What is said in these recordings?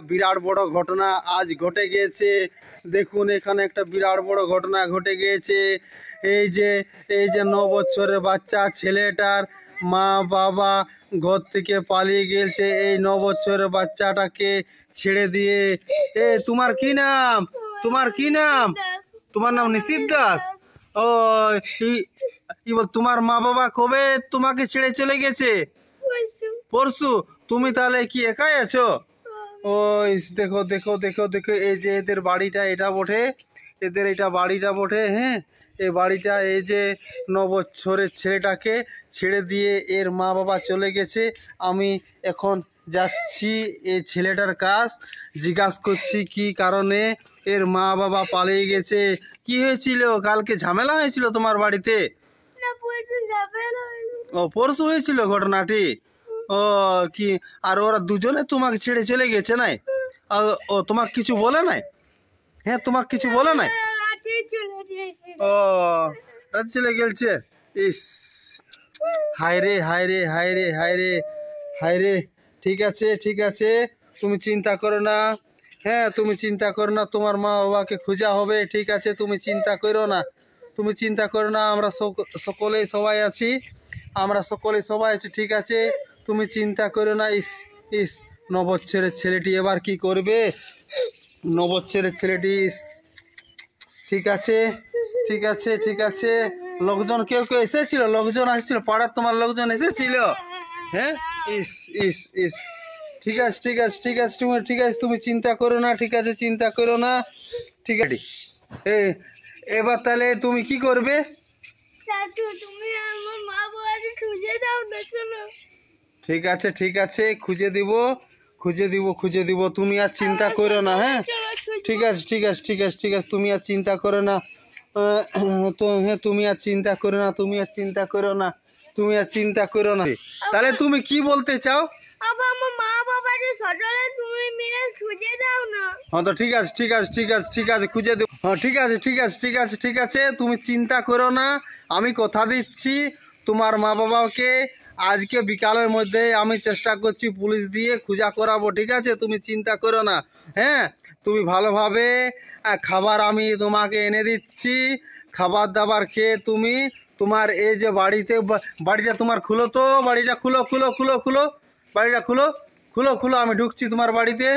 বিরাট বড় ঘটনা আজ ঘটে গিয়েছে। দেখুন এখানে একটা বিরাট বড় ঘটনা ঘটে গিয়েছে। এই যে 9 বছরের বাচ্চা ছেলেটার মা বাবা ঘর থেকে পালিয়ে গেছে এই 9 বছরের বাচ্চাটাকে ছেড়ে দিয়ে। তোমার কি নাম? তোমার কি নাম? তোমার নাম নিশিত দাস। ও তোমার মা বাবা কবে তোমাকে ছেড়ে চলে গেছে? পরশু। তুমি তাহলে কি একাই আছো? ওই দেখো দেখো দেখো দেখো, এই যে এদের বাড়িটা এটা বটে, এদের এটা বাড়িটা বটে। হ্যাঁ, এই বাড়িটা এই যে 9 বছরের ছেলেটাকে ছেড়ে দিয়ে এর মা বাবা চলে গেছে। আমি এখন যাচ্ছি এই ছেলেটার কাছ, জিজ্ঞাসা করছি কি কারণে এর মা বাবা পালিয়ে গেছে। কি হয়েছিল? কালকে ঝামেলা হয়েছিল তোমার বাড়িতে? ও পরশু হয়েছিল ঘটনাটি। ও কি আর ওরা দুজনে তোমাকে ছেড়ে চলে গেছে নাই? ও তোমাকে কিছু বলে নাই? হ্যাঁ, তোমাকে কিছু বলে নাই? ও চলে গেছে। ইস, হায় রে হায় রে হায় রে হায় রে হায় রে। ঠিক আছে ঠিক আছে, তুমি চিন্তা করো না। হ্যাঁ, তুমি চিন্তা করো না, তোমার মা বাবাকে খোঁজা হবে। ঠিক আছে, তুমি চিন্তা করো না, তুমি চিন্তা করো না। আমরা সকলেই সবাই আছি, আমরা সকলেই সবাই আছি। ঠিক আছে, তুমি চিন্তা করো না। ইস ইস, 9 বছরের ছেলেটি এবার কি করবে? 9 বছরের ছেলেটি। ঠিক আছে ঠিক আছে ঠিক আছে, লোকজন কেউ কেউ এসেছিল? লোকজন আসছিল পাড়ার, তোমার লোকজন এসেছিল? হ্যাঁ, ইস ইস ইস, ঠিক আছে ঠিক আছে ঠিক আছে, তুমি ঠিক আছে, তুমি চিন্তা করো না। ঠিক আছে, চিন্তা করো না। ঠিক আছে, এবার তাহলে তুমি কি করবে? ঠিক আছে ঠিক আছে, খুঁজে দিব খুঁজে দিব খুঁজে দিব, তুমি আর চিন্তা করো না। হ্যাঁ, ঠিক আছে ঠিক আছে ঠিক আছে ঠিক আছে, তুমি আর চিন্তা করো না। তো হ্যাঁ, তুমি আর চিন্তা করো না, তুমি আর চিন্তা করো না, তুমি আর চিন্তা করো না। তাহলে তুমি কি বলতে চাও? হ্যাঁ, তো ঠিক আছে ঠিক আছে ঠিক আছে ঠিক আছে, খুঁজে দেবো। হ্যাঁ, ঠিক আছে ঠিক আছে ঠিক আছে ঠিক আছে, তুমি চিন্তা করো না। আমি কথা দিচ্ছি তোমার মা বাবাকে আজকে বিকালের মধ্যে আমি চেষ্টা করছি পুলিশ দিয়ে খোঁজা করাবো। ঠিক আছে, তুমি চিন্তা করো না। হ্যাঁ, তুমি ভালোভাবে খাবার আমি তোমাকে এনে দিচ্ছি। খাবার দাবার খেয়ে তুমি তোমার এই যে বাড়িটা তোমার খুলো তো, বাড়িটা খুলো খুলো খুলো খুলো, বাড়িটা খুলো খুলো খুলো, আমি ঢুকছি তোমার বাড়িতে।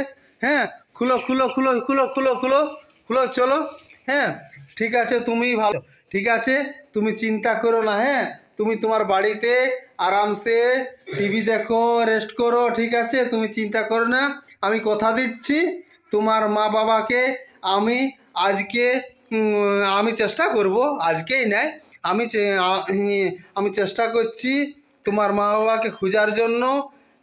হ্যাঁ, খুলো খুলো খুলো খুলো খুলো খুলো খুলো, চলো। হ্যাঁ, ঠিক আছে, তুমি ভালো, ঠিক আছে, তুমি চিন্তা করো না। হ্যাঁ, তুমি তোমার বাড়িতে আরামসে টিভি দেখো, রেস্ট করো। ঠিক আছে, তুমি চিন্তা করো না। আমি কথা দিচ্ছি তোমার মা বাবাকে আমি আজকে আমি চেষ্টা করব, আজকেই নয়, আমি চেষ্টা করছি তোমার মা বাবাকে খোঁজার জন্য।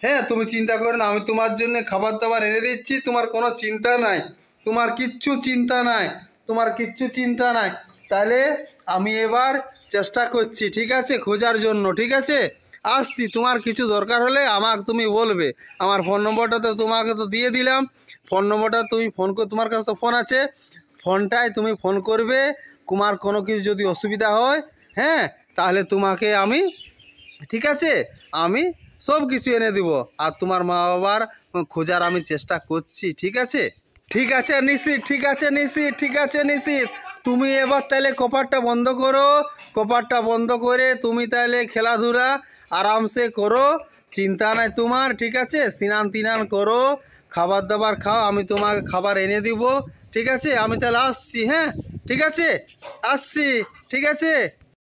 হ্যাঁ, তুমি চিন্তা করো না, আমি তোমার জন্য খাবার দাবার এনে দিচ্ছি। তোমার কোনো চিন্তা নাই, তোমার কিচ্ছু চিন্তা নাই, তোমার কিচ্ছু চিন্তা নাই। তাহলে আমি এবার চেষ্টা করছি, ঠিক আছে, খোঁজার জন্য। ঠিক আছে, আসছি। তোমার কিছু দরকার হলে আমাকে তুমি বলবে। আমার ফোন নম্বরটা তো তোমাকে তো দিয়ে দিলাম। ফোন নম্বরটা তুমি তোমার কাছে তো ফোন আছে, ফোনটায় তুমি ফোন করবে। তোমার কোনো কিছু যদি অসুবিধা হয়, হ্যাঁ, তাহলে তোমাকে আমি, ঠিক আছে, আমি সব কিছু এনে দিব। আর তোমার মা বাবার খোঁজার আমি চেষ্টা করছি। ঠিক আছে ঠিক আছে নিশিত, ঠিক আছে নিশিত, ঠিক আছে নিশিত, তুমি এবার তাহলে কপারটা বন্ধ করো। কপারটা বন্ধ করে তুমি তাহলে খেলাধুলা আরামসে করো, চিন্তা নাই তোমার। ঠিক আছে, স্নান তিনান করো, খাবার দাবার খাও, আমি তোমাকে খাবার এনে দিব। ঠিক আছে, আমি তাহলে আসছি। হ্যাঁ, ঠিক আছে, আসছি। ঠিক আছে।